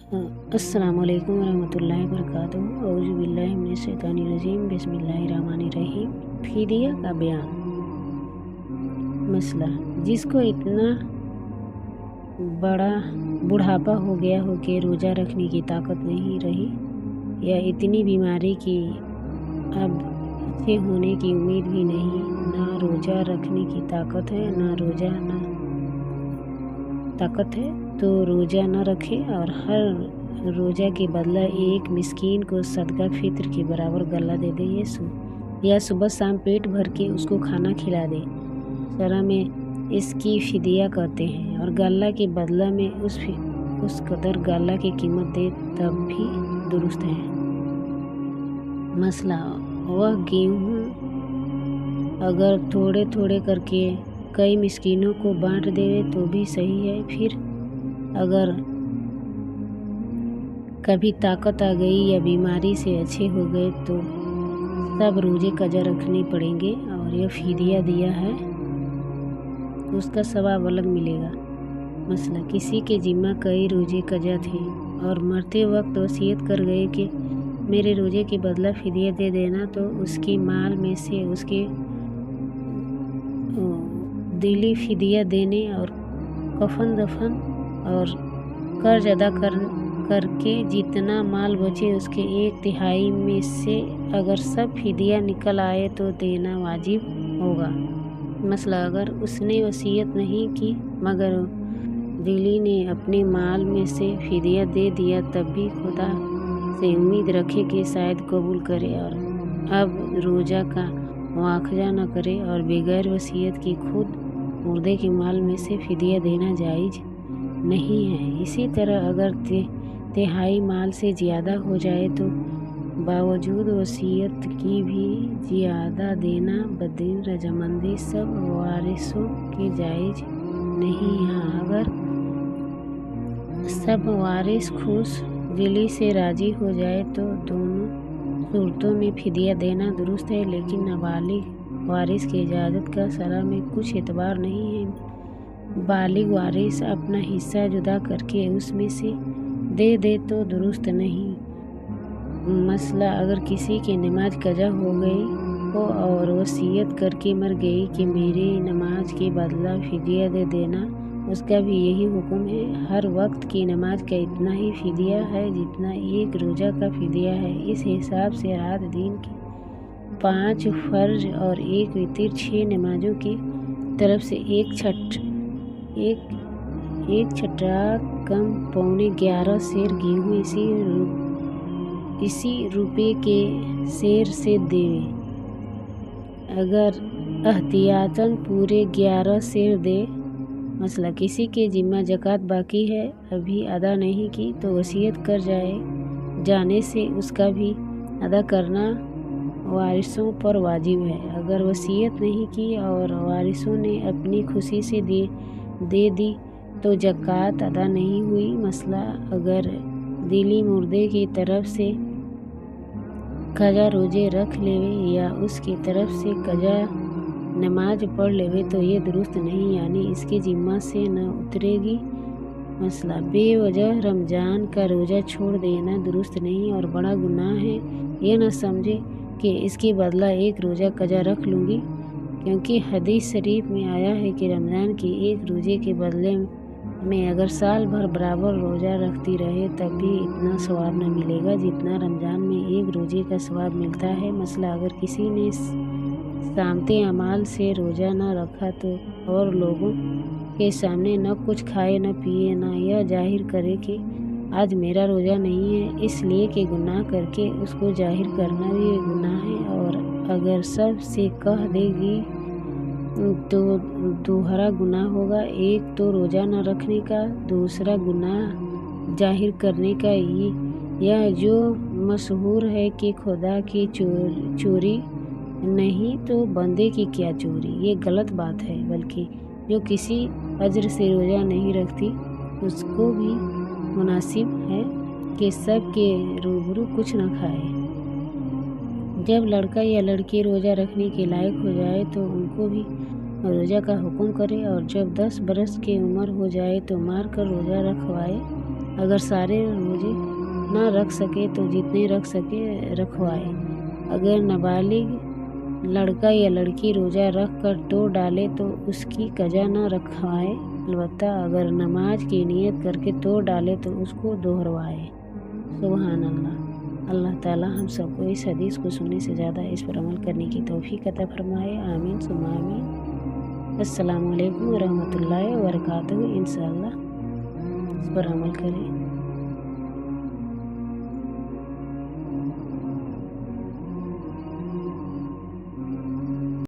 अस्सलाम वालेकुम रहमतुल्लाहि वबरकातुहू। औज़ु बिल्लाहि मिनश शैतानिर रजीम। बिस्मिल्लाहिर रहमानिर रहीम। फिदिया का बयान। मसला, जिसको इतना बड़ा बुढ़ापा हो गया हो कि रोज़ा रखने की ताकत नहीं रही, या इतनी बीमारी की अब अच्छे होने की उम्मीद भी नहीं, ना रोज़ा रखने की ताकत है, ना ताकत है, तो रोज़ा न रखे और हर रोज़ा के बदला एक मिस्कीन को सदका फित्र के बराबर गल्ला दे दे, या सुबह शाम पेट भर के उसको खाना खिला दे। शरअ में इसकी फिदिया कहते हैं, और गल्ला के बदला में उस कदर गल्ला की कीमत दे तब भी दुरुस्त है। मसला, वह गेहूँ अगर थोड़े थोड़े करके कई मिस्कीनों को बांट देवे तो भी सही है। फिर अगर कभी ताकत आ गई या बीमारी से अच्छे हो गए तो सब रोज़े कज़ा रखने पड़ेंगे, और यह फिदिया दिया है तो उसका सवाब अलग मिलेगा। मसला, किसी के जिम्मा कई रोज़े कज़ा थे और मरते वक्त वसीयत कर गए कि मेरे रोज़े के बदला फिदिया दे देना, तो उसके माल में से उसके दिली फिदिया देने और कफन दफन और कर्ज अदा करके जितना माल बचे उसके 1/3 में से अगर सब फिदिया निकल आए तो देना वाजिब होगा। मसला, अगर उसने वसीयत नहीं की मगर दिली ने अपने माल में से फिदिया दे दिया, तब भी खुदा से उम्मीद रखे कि शायद कबूल करे और अब रोज़ा का मुआखजा न करे, और बगैर वसीयत की खुद मुर्दे के माल में से फिदिया देना जायज़ नहीं है। इसी तरह अगर तिहाई माल से ज़्यादा हो जाए तो बावजूद वसीयत की भी ज़्यादा देना बदीन रजामंदी सब वारिसों के जायज़ नहीं है। अगर सब वारिस खुश दिली से राज़ी हो जाए तो दोनों सूरतों में फिदिया देना दुरुस्त है, लेकिन नाबालिग वारिस की इजाज़त का शरअ में कुछ एतबार नहीं है। बालिग वारिस अपना हिस्सा जुदा करके उसमें से दे दे तो दुरुस्त नहीं। मसला, अगर किसी की नमाज कज़ा हो गई हो और वसीयत करके मर गई कि मेरी नमाज के बदला फिदिया दे देना, उसका भी यही हुक्म है। हर वक्त की नमाज का इतना ही फिदिया है जितना एक रोज़ा का फिदिया है। इस हिसाब से रात दिन की 5 फ़र्ज और 1 वितर 6 नमाजों की तरफ से एक छठा कम 11.25 सेर गेहूँ इसी रुपये के सेर से देवे। अगर एहतियातन पूरे 11 सेर दे। मसला, किसी के जिम्मा ज़कात बाकी है, अभी अदा नहीं की, तो वसीयत कर जाने से उसका भी अदा करना वारिसों पर वाजिब है। अगर वसीयत नहीं की और वारिसों ने अपनी खुशी से दे दी तो ज़कात अदा नहीं हुई। मसला, अगर दिली मुर्दे की तरफ से कज़ा रोज़े रख लेवे या उसकी तरफ से कज़ा नमाज पढ़ लेवे तो ये दुरुस्त नहीं, यानी इसके जिम्मा से न उतरेगी। मसला, बेवजह रमज़ान का रोज़ा छोड़ देना दुरुस्त नहीं और बड़ा गुनाह है। ये न समझे कि इसके बदला एक रोज़ा कज़ा रख लूँगी, क्योंकि हदीस शरीफ में आया है कि रमज़ान के एक रोज़े के बदले में अगर साल भर बराबर रोज़ा रखती रहे तब भी इतना सवाब न मिलेगा जितना रमज़ान में एक रोज़े का सवाब मिलता है। मसला, अगर किसी ने सामते अमाल से रोज़ा न रखा तो और लोगों के सामने न कुछ खाए न पिए, न यह जाहिर करे कि आज मेरा रोज़ा नहीं है, इसलिए कि गुनाह करके उसको जाहिर करना भी गुनाह है। और अगर सब से कह देगी तो दोहरा गुनाह होगा, एक तो रोज़ा न रखने का, दूसरा गुनाह जाहिर करने का। यह जो मशहूर है कि खुदा की चोरी नहीं तो बंदे की क्या चोरी, ये गलत बात है। बल्कि जो किसी अज्र से रोज़ा नहीं रखती उसको भी मुनासिब है कि सब के रूबरू कुछ न खाए। जब लड़का या लड़की रोज़ा रखने के लायक हो जाए तो उनको भी रोज़ा का हुक्म करे, और जब 10 बरस की उम्र हो जाए तो मार कर रोज़ा रखवाए। अगर सारे रोजे ना रख सके तो जितने रख सके रखवाए। अगर नाबालिग लड़का या लड़की रोज़ा रख कर तोड़ डाले तो उसकी कज़ा न रखवाए, अलबत्ता अगर नमाज की नियत करके तोड़ डाले तो उसको दोहरवाए। सुबहान अल्लाह। अल्लाह ताला हम सबको इस हदीस को सुनने से ज़्यादा इस पर अमल करने की तौफीक अता फरमाए। आमीन सुम्मा आमीन। अस्सलामु अलैकुम व रहमतुल्लाहि व बरकातहू। इंशाअल्लाह इस पर अमल करें।